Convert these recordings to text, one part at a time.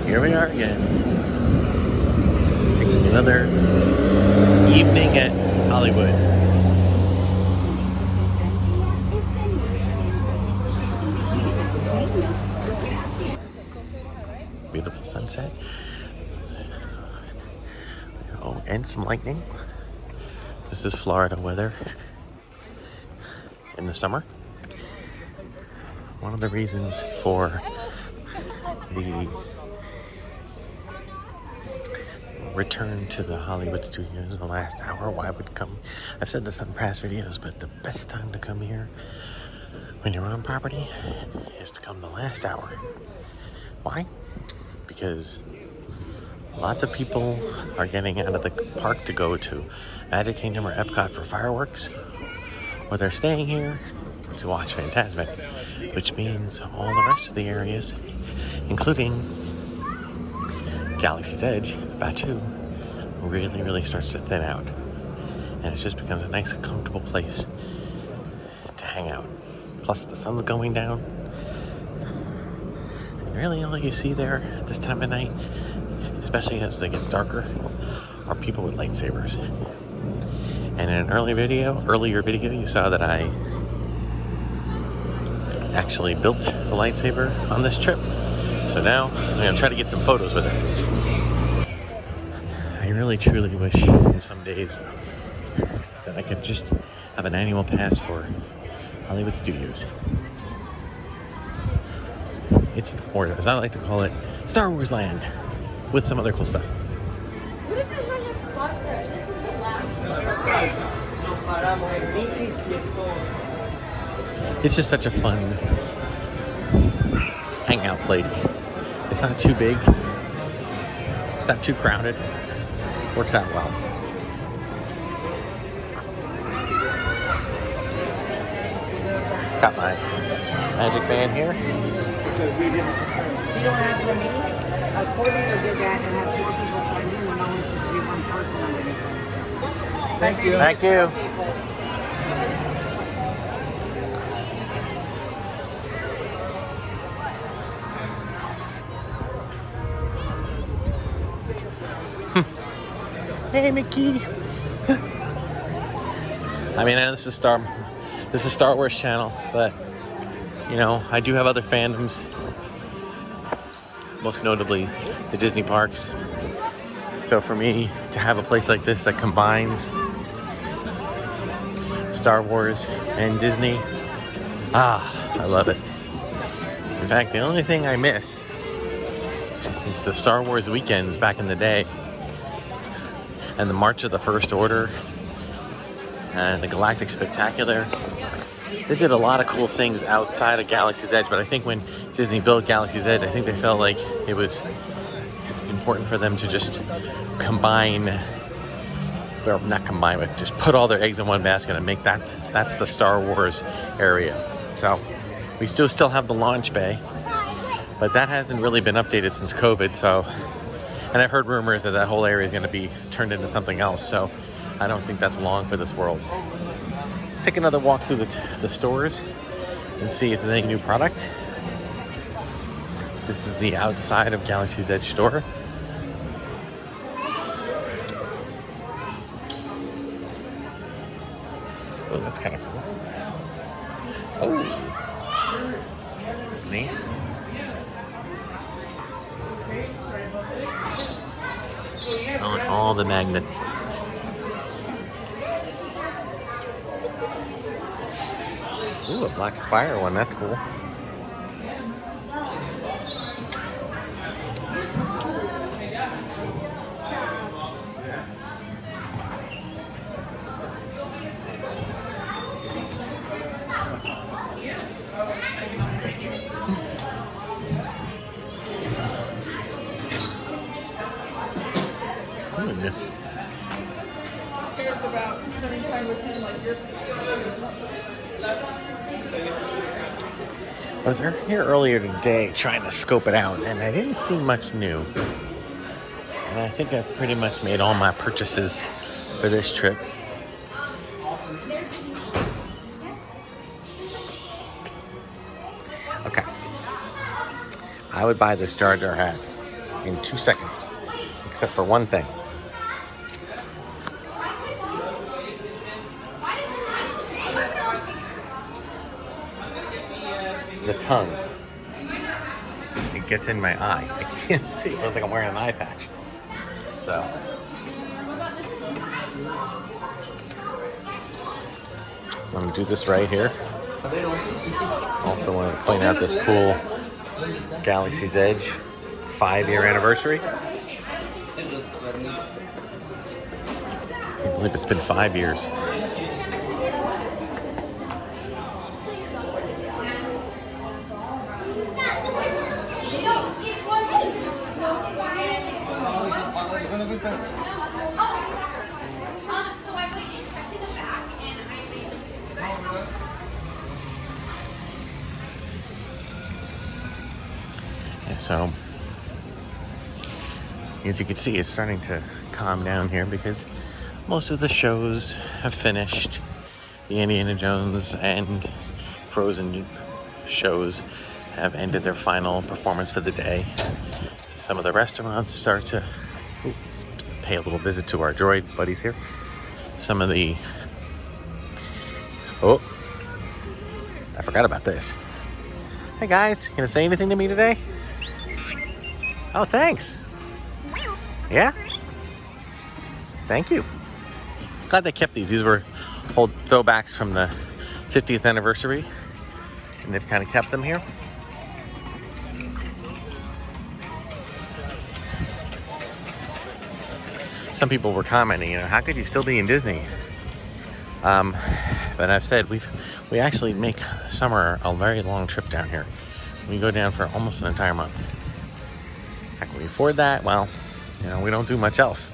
Here we are again. Taking another evening at Hollywood. Beautiful sunset. Oh, and some lightning. This is Florida weather in the summer. One of the reasons for the return to the Hollywood studios in the last hour, why I would come. I've said this on past videos, but the best time to come here when you're on property is to come the last hour. Why? Because lots of people are getting out of the park to go to Magic Kingdom or Epcot for fireworks, or they're staying here to watch Fantasmic, which means all the rest of the areas, including Galaxy's Edge, Batuu, really starts to thin out. And it just becomes a nice, comfortable place to hang out. Plus, the sun's going down. And really, all you see there at this time of night, especially as it gets darker, are people with lightsabers. And in an earlier video, you saw that I actually built a lightsaber on this trip. So now I'm gonna try to get some photos with it. I really truly wish in some days that I could just have an annual pass for Hollywood Studios. It's, or as I like to call it, Star Wars Land, with some other cool stuff. What if there's not a spot for it? This is the last. It's just such a fun hangout place. It's not too big. It's not too crowded. Works out well. Got my magic band here. You don't have to meet. A coordinator did that and have 6 people signed in when only supposed to be one person under this thing. Thank you. Thank you. Hey, Mickey. I mean, I know this is Star Wars channel, but you know, I do have other fandoms. Most notably, the Disney parks. So for me to have a place like this that combines Star Wars and Disney, I love it. In fact, the only thing I miss is the Star Wars weekends back in the day, and the March of the First Order, and the Galactic Spectacular. They did a lot of cool things outside of Galaxy's Edge, but I think when Disney built Galaxy's Edge, I think they felt like it was important for them to just combine, or not combine, but just put all their eggs in one basket and make that's the Star Wars area. So we still have the launch bay, but that hasn't really been updated since COVID. So, and I've heard rumors that whole area is going to be turned into something else. So I don't think that's long for this world. Take another walk through the stores and see if there's any new product. This is the outside of Galaxy's Edge store. Oh, that's kind of cool. Oh, that's neat. On all the magnets. Ooh, a Black Spire one. That's cool. Oh, goodness. Cares about spending time with him like you're. I was here earlier today trying to scope it out, and I didn't see much new. And I think I've pretty much made all my purchases for this trip. Okay. I would buy this Jar Jar hat. in 2 seconds, except for one thing. The tongue. It gets in my eye. I can't see. It looks like I'm wearing an eye patch. So. I'm going to do this right here. Also want to point out this cool Galaxy's Edge 5-year anniversary. I can't believe it's been 5 years. So, as you can see, it's starting to calm down here because most of the shows have finished. The Indiana Jones and Frozen shows have ended their final performance for the day. Some of the restaurants start to pay a little visit to our droid buddies here. Some of the... Oh, I forgot about this. Hey guys, gonna say anything to me today? Oh, thanks. Yeah? Thank you. Glad they kept these. These were old throwbacks from the 50th anniversary, and they've kind of kept them here. Some people were commenting, how could you still be in Disney? But I've said we actually make summer a very long trip down here. We go down for almost an entire month. How can we afford that? Well, we don't do much else.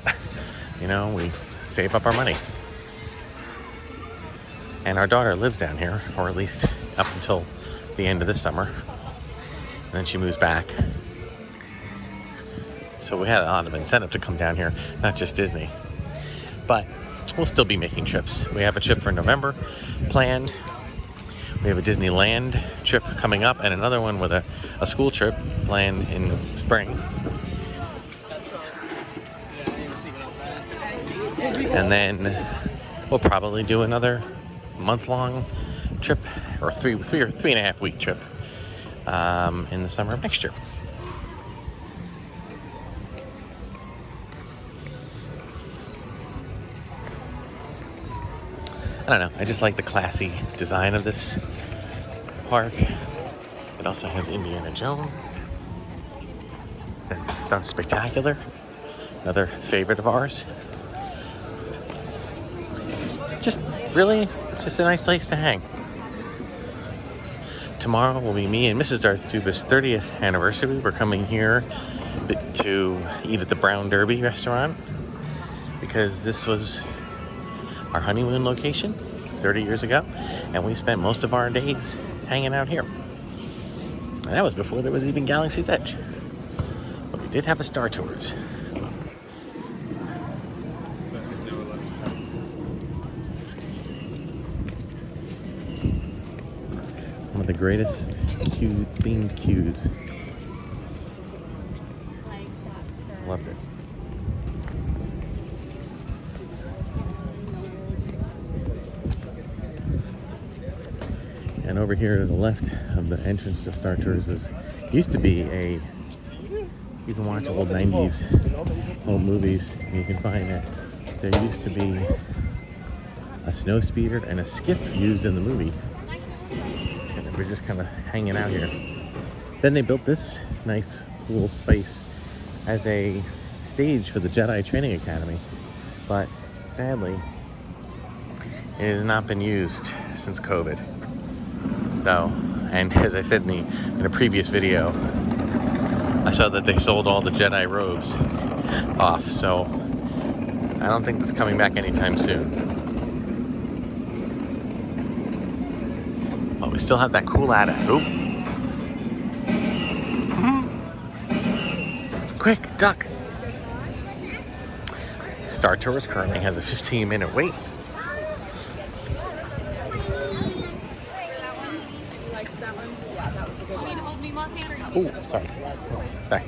We save up our money. And our daughter lives down here, or at least up until the end of this summer. And then she moves back. So we had a lot of incentive to come down here, not just Disney. But we'll still be making trips. We have a trip for November planned. We have a Disneyland trip coming up and another one with a school trip planned in spring. And then we'll probably do another month-long trip or three and a half week trip in the summer of next year. I don't know. I just like the classy design of this park. It also has Indiana Jones. That's done spectacular. Another favorite of ours. Just a nice place to hang. Tomorrow will be me and Mrs. Darth Tuba's 30th anniversary. We're coming here to eat at the Brown Derby restaurant because this was our honeymoon location 30 years ago, and we spent most of our days hanging out here. And that was before there was even Galaxy's Edge. But we did have a Star Tours. One of the greatest themed queues. Loved it. And over here to the left of the entrance to Star Tours used to be you can watch old 90s home movies, and you can find that there used to be a snow speeder and a skiff used in the movie. And we're just kind of hanging out here. Then they built this nice, cool space as a stage for the Jedi Training Academy. But sadly, it has not been used since COVID. So, and as I said in a previous video, I saw that they sold all the Jedi robes off, so I don't think this is coming back anytime soon. But we still have that cool attitude. Quick, duck! Star Tours currently has a 15-minute wait. Oh, sorry. Sorry.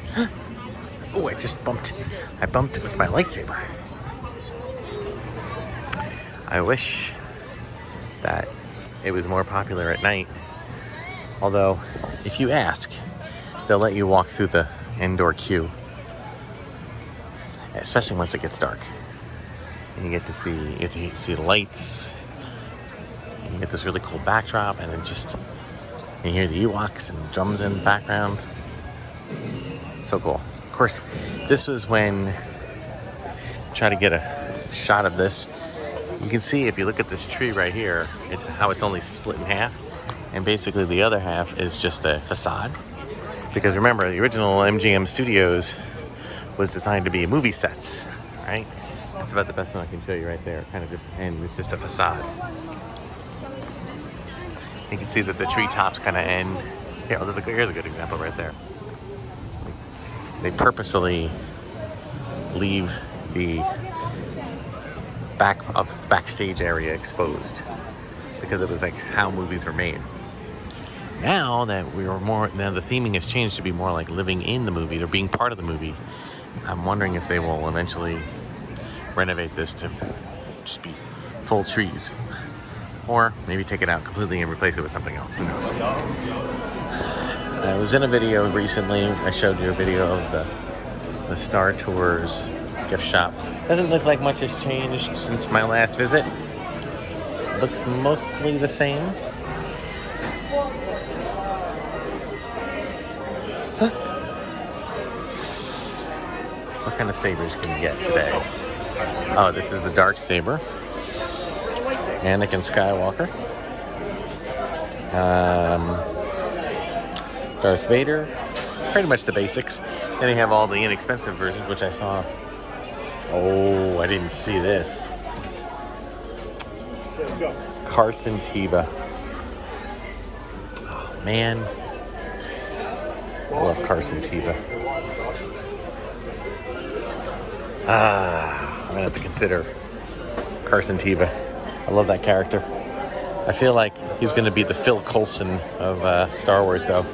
Oh, I bumped with my lightsaber. I wish that it was more popular at night. Although, if you ask, they'll let you walk through the indoor queue. Especially once it gets dark. And you get to see lights. And you get this really cool backdrop, and then you hear the Ewoks and drums in the background. So cool. Of course, this was when try to get a shot of this. You can see if you look at this tree right here, it's how it's only split in half, and basically the other half is just a facade. Because remember, the original MGM Studios was designed to be movie sets, right? That's about the best one I can show you right there. And it's just a facade. You can see that the treetops kind of end. Here's a good example right there. They purposefully leave the backstage area exposed because it was like how movies were made. Now that the theming has changed to be more like living in the movie or being part of the movie. I'm wondering if they will eventually renovate this to just be full trees. Or maybe take it out completely and replace it with something else. Who knows? I was in a video recently. I showed you a video of the Star Tours gift shop. Doesn't look like much has changed since my last visit. Looks mostly the same. Huh? What kind of sabers can you get today? Oh, this is the Dark Saber. Anakin Skywalker. Darth Vader. Pretty much the basics. Then you have all the inexpensive versions, which I saw. Oh, I didn't see this. Carson Tuba. Oh, man. I love Carson Tuba. I'm going to have to consider Carson Tuba. I love that character. I feel like he's going to be the Phil Coulson of Star Wars, though.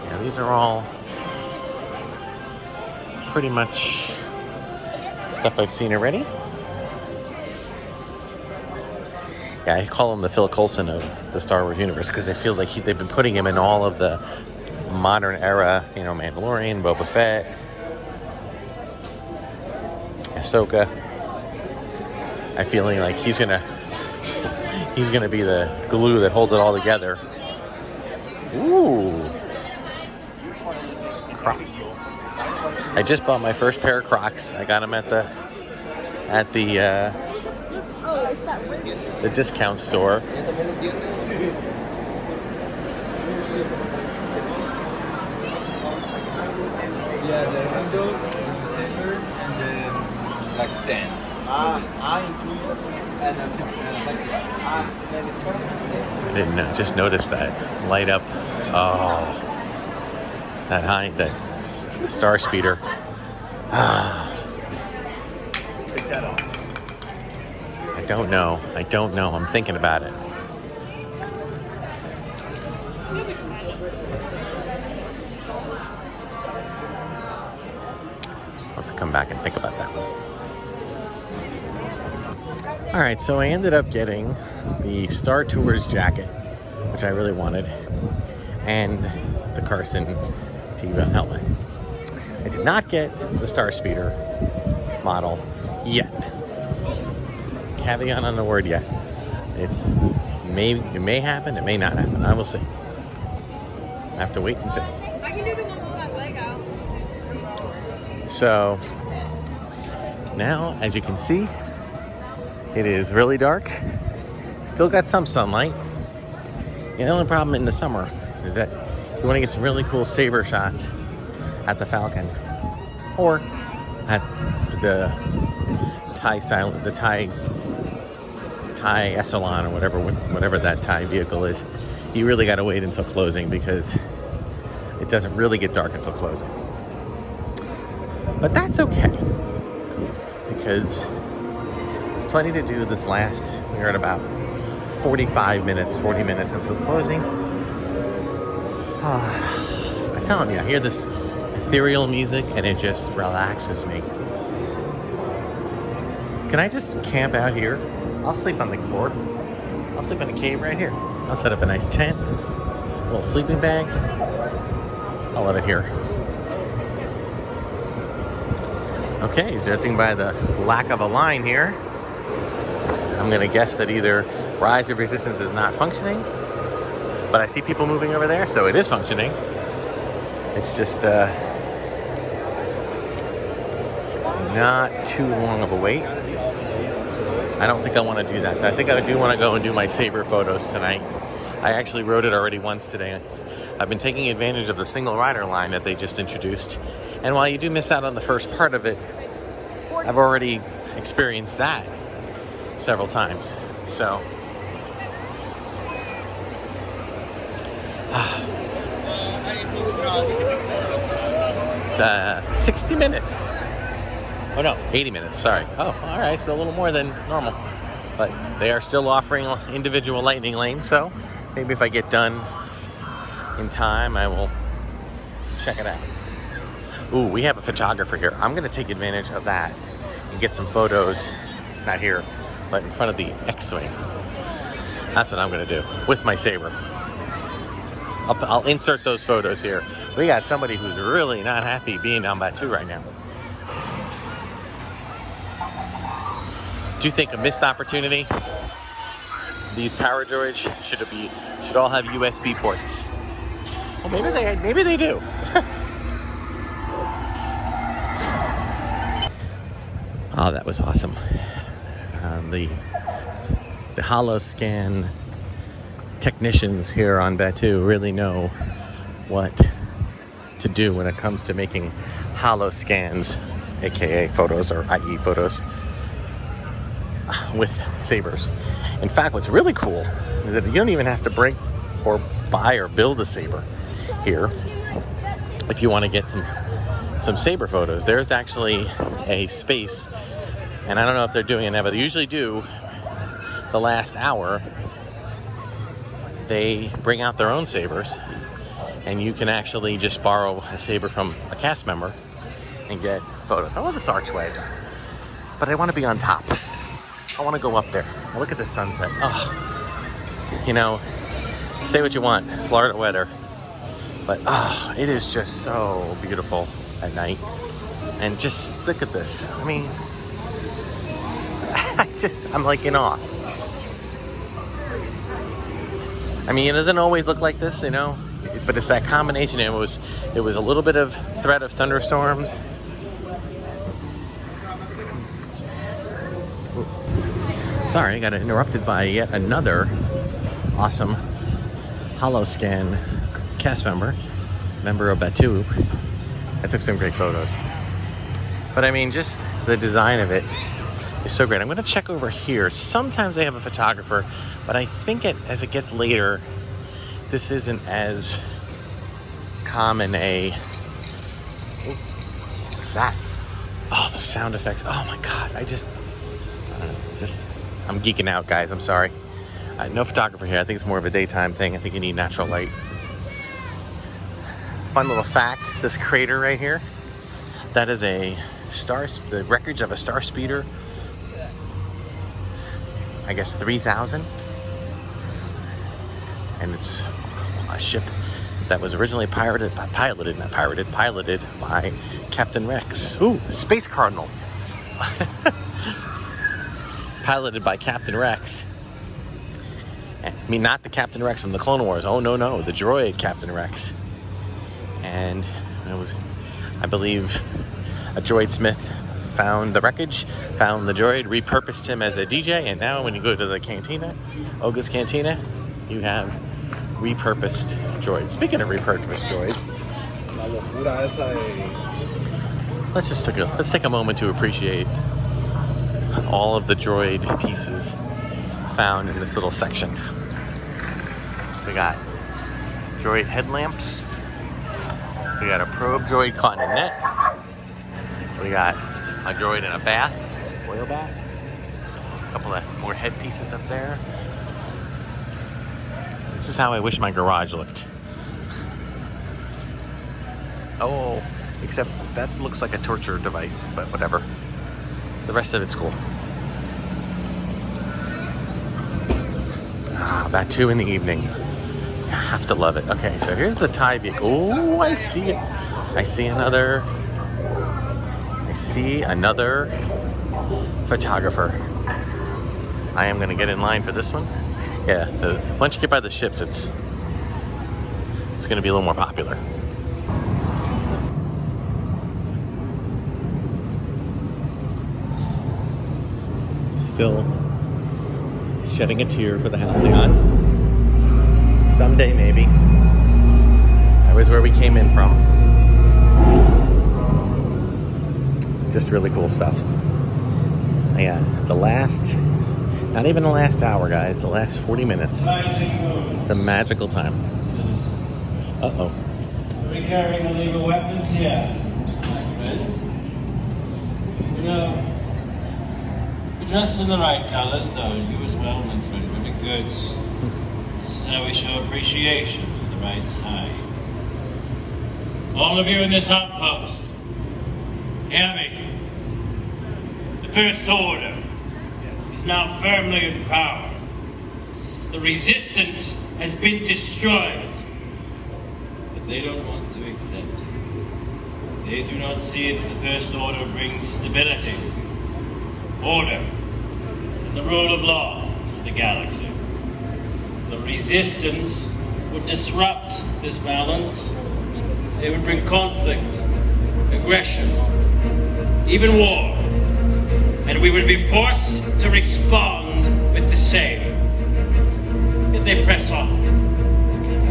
Yeah, these are all pretty much stuff I've seen already. Yeah, I call him the Phil Coulson of the Star Wars universe because it feels like they've been putting him in all of the modern era, Mandalorian, Boba Fett, Ahsoka. I'm feeling like he's gonna be the glue that holds it all together. Ooh, Crocs. I just bought my first pair of Crocs. I got them at the discount store. Yeah, the windows, the center, and the like stand. I didn't just notice that light up. Oh, that star speeder. Take that off. I don't know. I'm thinking about it. I'll have to come back and think about that one. All right, so I ended up getting the Star Tours jacket, which I really wanted, and the Carson Tuba helmet. I did not get the Star Speeder model yet. Caveat on the word yet. It may happen, it may not happen. I will see. I have to wait and see. I can do the one with that Lego. So now, as you can see, it is really dark. Still got some sunlight. The only problem in the summer is that you want to get some really cool saber shots at the Falcon or at the TIE Echelon or whatever that TIE vehicle is. You really got to wait until closing because it doesn't really get dark until closing. But that's okay because there's plenty to do this last. We're at about 40 minutes until closing. I tell telling you, I hear this ethereal music and it just relaxes me. Can I just camp out here? I'll sleep on the floor. I'll sleep in a cave right here. I'll set up a nice tent, a little sleeping bag. I love it here. Okay, judging by the lack of a line here, I'm gonna guess that either Rise of Resistance is not functioning, but I see people moving over there, so it is functioning. It's just not too long of a wait. I don't think I want to do that. I think I do want to go and do my Saber photos tonight. I actually rode it already once today. I've been taking advantage of the single rider line that they just introduced. And while you do miss out on the first part of it, I've already experienced that several times. So, it's 60 minutes. Oh no, 80 minutes, sorry. Oh, all right, so a little more than normal. But they are still offering individual lightning lanes, so maybe if I get done in time, I will check it out. Ooh, we have a photographer here. I'm gonna take advantage of that and get some photos, not here, but in front of the X-Wing. That's what I'm gonna do with my Saber. I'll insert those photos here. We got somebody who's really not happy being on Batuu right now. Do you think a missed opportunity? These power droids should all have USB ports. Well, maybe they do. Oh, that was awesome. The holoscan technicians here on Batuu really know what to do when it comes to making holoscans, aka photos, or i.e. photos, with sabers. In fact, what's really cool is that you don't even have to break or buy or build a saber here if you want to get some saber photos. There's actually a space, and I don't know if they're doing it now, but they usually do. The last hour, they bring out their own sabers, and you can actually just borrow a saber from a cast member and get photos. I love this archway, but I want to be on top. I want to go up there. Oh, look at the sunset. Oh, you know, say what you want, Florida weather, but oh, it is just so beautiful at night. And just look at this. I mean, I'm like in awe. I mean, it doesn't always look like this, you know, but it's that combination. It was a little bit of threat of thunderstorms. Sorry, I got interrupted by yet another awesome holoscan cast member of Batuu. I took some great photos. But I mean, just the design of it is so great. I'm going to check over here. Sometimes they have a photographer, but I think as it gets later, this isn't as common a... Ooh, what's that? Oh, the sound effects. Oh my God. I'm geeking out, guys. I'm sorry. No photographer here. I think it's more of a daytime thing. I think you need natural light. Fun little fact, this crater right here, that is the wreckage of a star speeder, I guess 3000. And it's a ship that was originally piloted by Captain Rex. Ooh, Space Cardinal. Piloted by Captain Rex. I mean, not the Captain Rex from the Clone Wars. Oh, no, the droid Captain Rex. And it was, I believe, a droid smith found the wreckage, found the droid, repurposed him as a DJ, and now when you go to the cantina, Oga's Cantina, you have repurposed droids. Speaking of repurposed droids, let's take a moment to appreciate all of the droid pieces found in this little section. We got droid headlamps. We got a probe droid caught in a net. We got a droid in a bath, oil bath. A couple of more head pieces up there. This is how I wish my garage looked. Oh, except that looks like a torture device, but whatever. The rest of it's cool. Ah, Batuu in the evening. You have to love it. Okay, so here's the Thai vehicle. Oh, I see it. I see another photographer. I am gonna get in line for this one. Yeah, once you get by the ships, it's gonna be a little more popular. Still shedding a tear for the Halcyon. Someday, maybe. That was where we came in from. Just really cool stuff. Yeah, not even the last hour, guys, the last 40 minutes. It's a magical time. Uh-oh. Are we carrying illegal weapons? Yeah. You know, you're dressed in the right colors, though. You as well, my friend. Very good. This is how we show appreciation to the right side. All of you in this outpost, hear me. The First Order is now firmly in power. The resistance has been destroyed. But they don't want to accept it. They do not see it. The First Order brings stability, order, and the rule of law to the galaxy. The resistance would disrupt this balance. They would bring conflict, aggression, even war. And we would be forced to respond with the same. If they press on,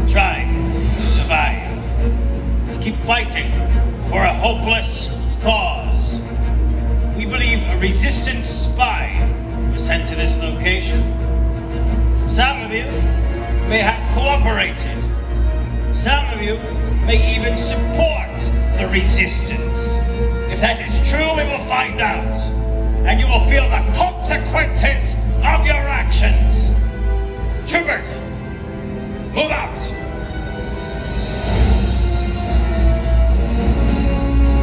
try to survive, keep fighting for a hopeless cause. We believe a resistance spy was sent to this location. Some of you may have cooperated. Some of you may even support the resistance. If that is true, we will find out. And you will feel the consequences of your actions. Troopers, move out.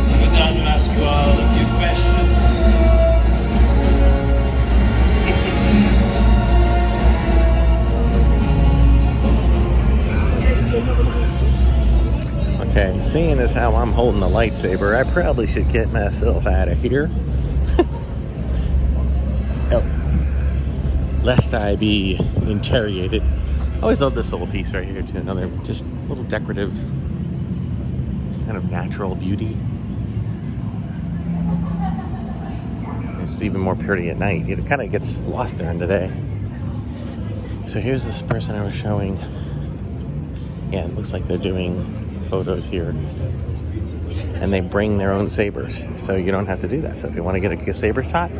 I go down to ask you all a few questions. Okay, seeing as how I'm holding the lightsaber, I probably should get myself out of here. Lest I be interrogated. I always love this little piece right here too. Another just little decorative kind of natural beauty. It's even more pretty at night. It kind of gets lost during the day. So here's this person I was showing. Yeah, it looks like they're doing photos here. And they bring their own sabers. So you don't have to do that. So if you want to get a saber shot,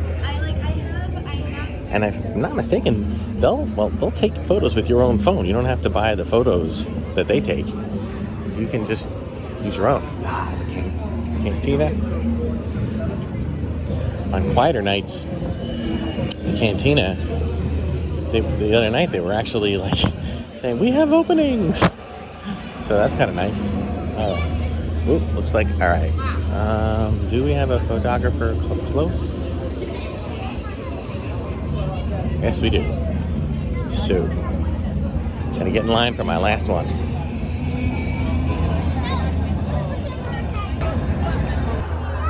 and if I'm not mistaken, they'll take photos with your own phone. You don't have to buy the photos that they take. You can just use your own. Cantina. On quieter nights, the cantina, the other night they were actually like saying, we have openings. So that's kind of nice. Oop, looks like, all right. Do we have a photographer close? Yes, we do. So, gotta get in line for my last one.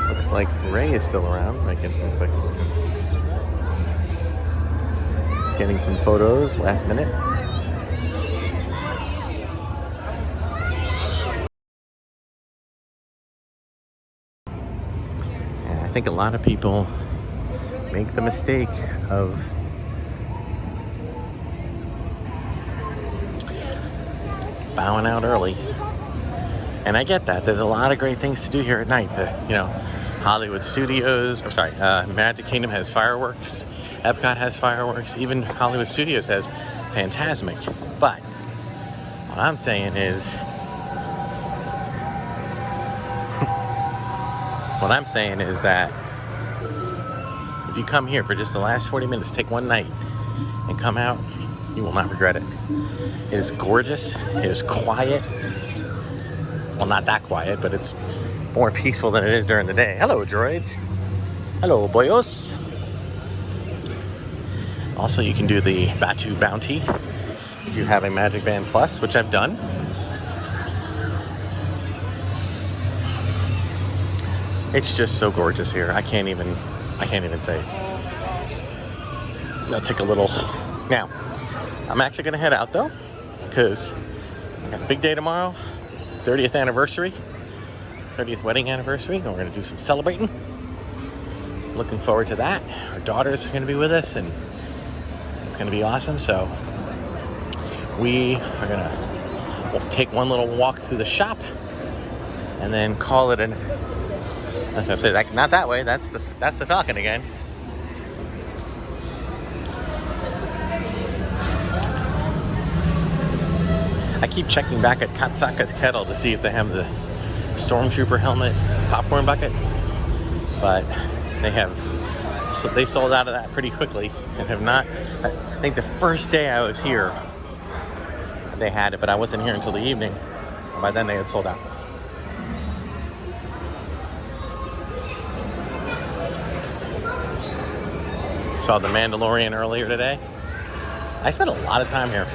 Looks like Ray is still around, making some quick, getting some photos last minute. And I think a lot of people make the mistake of bowing out early. And I get that. There's a lot of great things to do here at night. Hollywood Studios, Magic Kingdom has fireworks. Epcot has fireworks. Even Hollywood Studios has Fantasmic. But what I'm saying is, that if you come here for just the last 40 minutes, take one night and come out, you will not regret it. It is gorgeous. It is quiet. Well, not that quiet, but it's more peaceful than it is during the day. Hello, droids. Hello, boyos. Also, you can do the Batuu bounty if you have a Magic Band Plus, which I've done. It's just so gorgeous here. I can't even say. I'll take a little. Now, I'm actually gonna head out though, because I got a big day tomorrow, 30th anniversary, 30th wedding anniversary, and we're gonna do some celebrating. Looking forward to that. Our daughters are gonna be with us, and it's gonna be awesome. So we'll take one little walk through the shop, and then call it an. That's what I'm saying. Not that way. That's the Falcon again. I keep checking back at Katsaka's Kettle to see if they have the Stormtrooper helmet popcorn bucket, but they sold out of that pretty quickly and have not. I think the first day I was here, they had it, but I wasn't here until the evening. By then they had sold out. Saw The Mandalorian earlier today. I spent a lot of time here.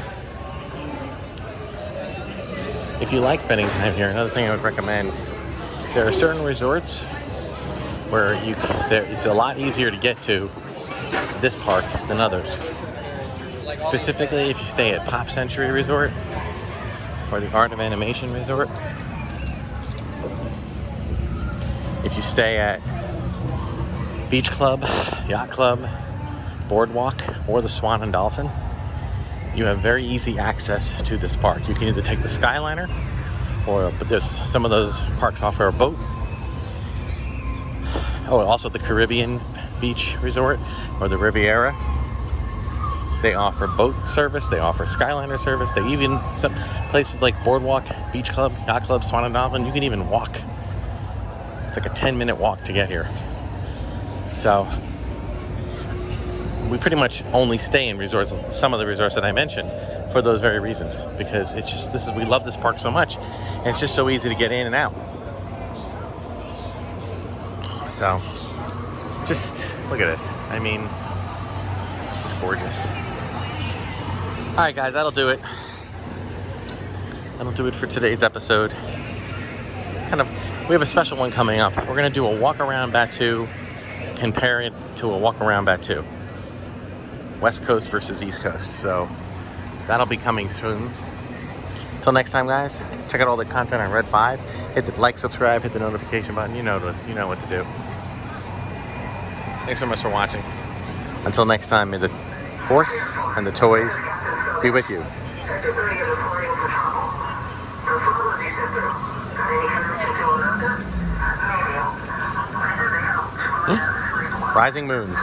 If you like spending time here, another thing I would recommend, there are certain resorts where it's a lot easier to get to this park than others. Specifically, if you stay at Pop Century Resort or the Art of Animation Resort. If you stay at Beach Club, Yacht Club, Boardwalk, or the Swan and Dolphin, you have very easy access to this park. You can either take the Skyliner, but there's some of those parks offer a boat. Oh, also the Caribbean Beach Resort or the Riviera. They offer boat service. They offer Skyliner service. They even, some places like Boardwalk, Beach Club, Yacht Club, Swan and Dolphin, you can even walk. It's like a 10-minute walk to get here. So we pretty much only stay in resorts, some of the resorts that I mentioned, for those very reasons, because it's just, we love this park so much, and it's just so easy to get in and out. So just look at this. I mean, it's gorgeous. All right, guys, that'll do it. That'll do it for today's episode. We have a special one coming up. We're gonna do a walk around Batuu, compare it to a walk around Batuu. West Coast versus East Coast. So that'll be coming soon. Until next time, guys, check out all the content on Red 5. Hit the like, subscribe, hit the notification button. You know what to do. Thanks so much for watching. Until next time, may the Force and the toys be with you. Rising moons.